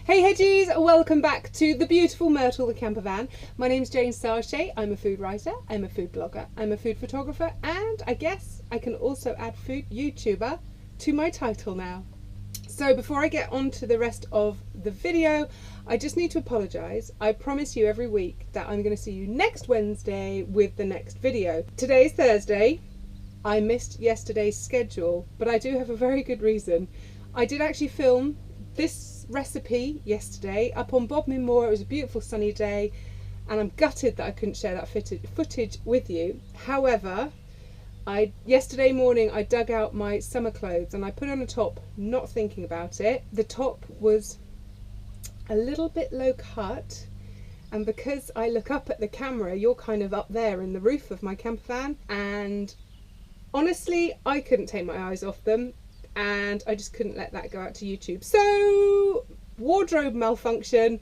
Hey Hedgies, welcome back to the beautiful Myrtle the camper van. My name's Jane Sarche. I'm a food writer, I'm a food blogger, I'm a food photographer, and I guess I can also add food YouTuber to my title now. So before I get on to the rest of the video, I just need to apologise. I promise you every week that I'm going to see you next Wednesday with the next video. Today's Thursday. I missed yesterday's schedule, but I do have a very good reason. I did actually film this recipe yesterday up on Bodmin Moor. It was a beautiful sunny day and I'm gutted that I couldn't share that footage with you. However, yesterday morning I dug out my summer clothes and I put on a top not thinking about it. The top was a little bit low cut, and because I look up at the camera, you're kind of up there in the roof of my camper van, and honestly I couldn't take my eyes off them. And I just couldn't let that go out to YouTube. So, wardrobe malfunction.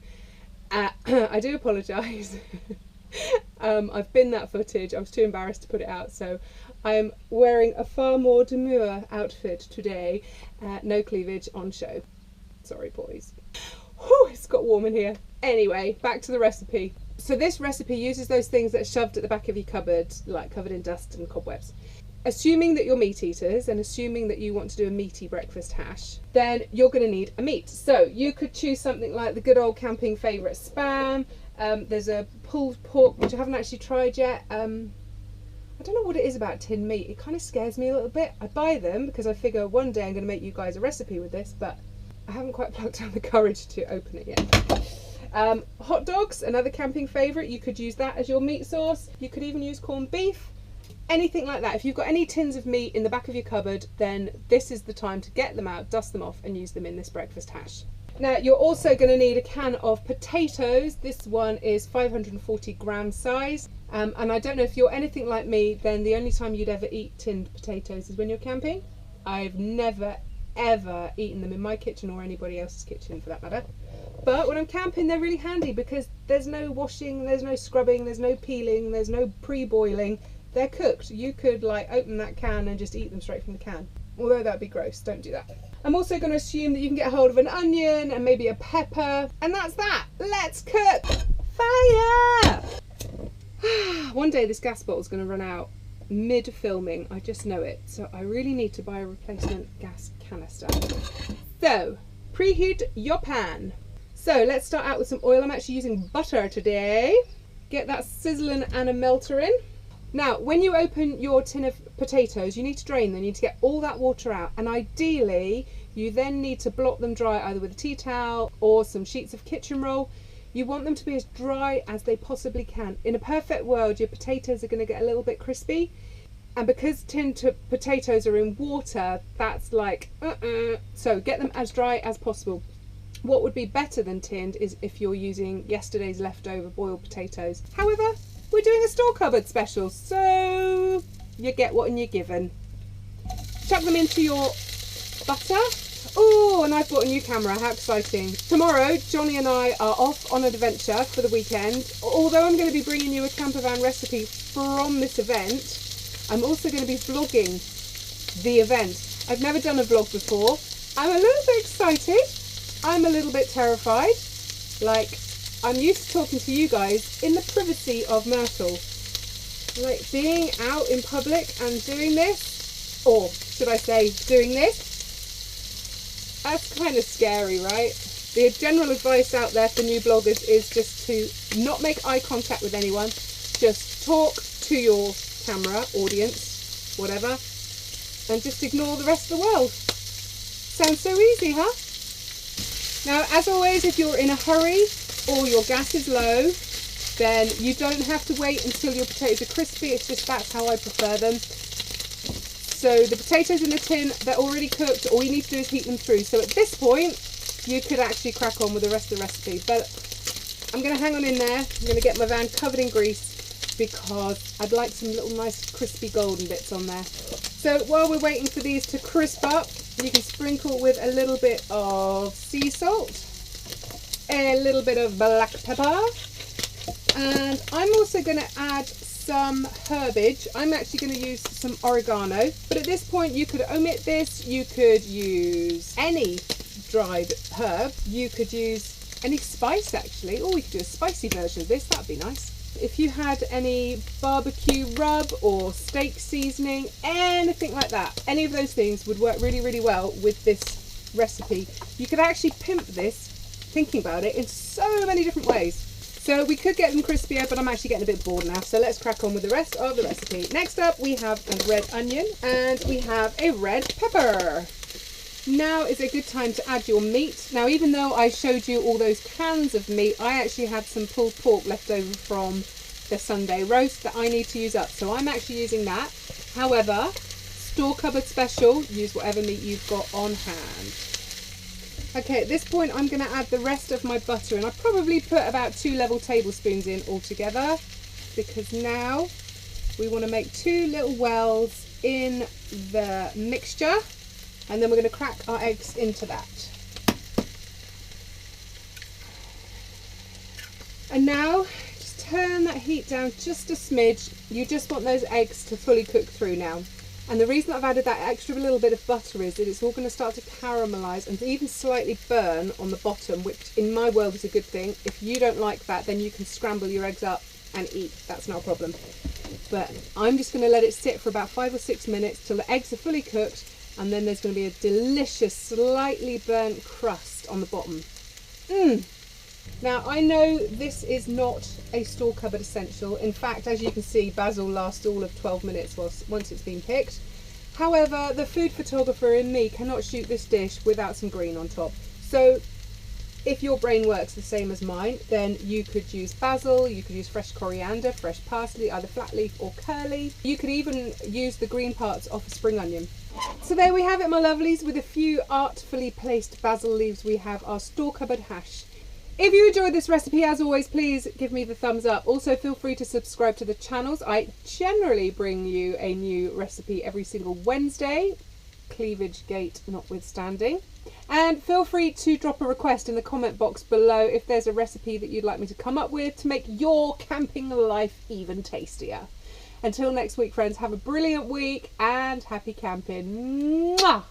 I do apologise. I've binned that footage. I was too embarrassed to put it out. So, I'm wearing a far more demure outfit today. No cleavage on show. Sorry, boys. Whew, it's got warm in here. Anyway, back to the recipe. So, this recipe uses those things that are shoved at the back of your cupboard, like covered in dust and cobwebs. Assuming that you're meat eaters and assuming that you want to do a meaty breakfast hash, then you're going to need a meat. So you could choose something like the good old camping favourite spam. There's a pulled pork, which I haven't actually tried yet. I don't know what it is about tinned meat. It kind of scares me a little bit. I buy them because I figure one day I'm going to make you guys a recipe with this, but I haven't quite plucked down the courage to open it yet. Hot dogs, another camping favourite. You could use that as your meat sauce. You could even use corned beef. Anything like that. If you've got any tins of meat in the back of your cupboard, then this is the time to get them out, dust them off and use them in this breakfast hash. Now you're also going to need a can of potatoes. This one is 540 gram size, and I don't know if you're anything like me, then the only time you'd ever eat tinned potatoes is when you're camping. I've never ever eaten them in my kitchen or anybody else's kitchen for that matter, but when I'm camping they're really handy because there's no washing, there's no scrubbing, there's no peeling, there's no pre-boiling. They're cooked. You could like open that can and just eat them straight from the can. Although that'd be gross, don't do that. I'm also going to assume that you can get a hold of an onion and maybe a pepper. And that's that. Let's cook. Fire! One day this gas bottle's going to run out mid-filming. I just know it. So I really need to buy a replacement gas canister. So, preheat your pan. So let's start out with some oil. I'm actually using butter today. Get that sizzling and a melter in. Now, when you open your tin of potatoes, you need to drain them. You need to get all that water out. And ideally, you then need to blot them dry either with a tea towel or some sheets of kitchen roll. You want them to be as dry as they possibly can. In a perfect world, your potatoes are going to get a little bit crispy. And because tinned potatoes are in water, that's like, So get them as dry as possible. What would be better than tinned is if you're using yesterday's leftover boiled potatoes. However, we're doing a store cupboard special, so you get what you're given. Chuck them into your butter. Oh, and I've bought a new camera, how exciting. Tomorrow, Johnny and I are off on an adventure for the weekend. Although I'm going to be bringing you a camper van recipe from this event, I'm also going to be vlogging the event. I've never done a vlog before. I'm a little bit excited. I'm a little bit terrified. Like, I'm used to talking to you guys in the privacy of Myrtle. Like being out in public and doing this, or should I say doing this, that's kind of scary, right? The general advice out there for new bloggers is just to not make eye contact with anyone, just talk to your camera, audience, whatever, and just ignore the rest of the world. Sounds so easy, huh? Now, as always, if you're in a hurry, or your gas is low, then you don't have to wait until your potatoes are crispy. It's just that's how I prefer them. So the potatoes in the tin, they're already cooked. All you need to do is heat them through. So at this point, you could actually crack on with the rest of the recipe. But I'm going to hang on in there. I'm going to get my van covered in grease because I'd like some little nice crispy golden bits on there. So while we're waiting for these to crisp up, you can sprinkle with a little bit of sea salt, a little bit of black pepper, and I'm also going to add some herbage. I'm actually going to use some oregano, but at this point you could omit this. You could use any dried herb. You could use any spice actually, or we could do a spicy version of this, that'd be nice. If you had any barbecue rub or steak seasoning, anything like that, any of those things would work really, really well with this recipe. You could actually pimp this, thinking about it, in so many different ways. So we could get them crispier, but I'm actually getting a bit bored now. So let's crack on with the rest of the recipe. Next up, we have a red onion and we have a red pepper. Now is a good time to add your meat. Now, even though I showed you all those cans of meat, I actually had some pulled pork left over from the Sunday roast that I need to use up. So I'm actually using that. However, store cupboard special, use whatever meat you've got on hand. Okay, at this point I'm going to add the rest of my butter, and I probably put about 2 level tablespoons in altogether, because now we want to make 2 little wells in the mixture. And then we're going to crack our eggs into that. And now, just turn that heat down just a smidge. You just want those eggs to fully cook through now. And the reason I've added that extra little bit of butter is that it's all going to start to caramelise and even slightly burn on the bottom, which in my world is a good thing. If you don't like that, then you can scramble your eggs up and eat. That's not a problem. But I'm just going to let it sit for about 5 or 6 minutes till the eggs are fully cooked. And then there's going to be a delicious, slightly burnt crust on the bottom. Now, I know this is not a store cupboard essential. In fact, as you can see, basil lasts all of 12 minutes once it's been picked. However, the food photographer in me cannot shoot this dish without some green on top. So if your brain works the same as mine, then you could use basil, you could use fresh coriander, fresh parsley, either flat leaf or curly. You could even use the green parts off a spring onion. So there we have it, my lovelies. With a few artfully placed basil leaves, we have our store cupboard hash. If you enjoyed this recipe, as always, please give me the thumbs up. Also, feel free to subscribe to the channels. I generally bring you a new recipe every single Wednesday, cleavage gate notwithstanding. And feel free to drop a request in the comment box below if there's a recipe that you'd like me to come up with to make your camping life even tastier. Until next week, friends, have a brilliant week and happy camping. Mwah!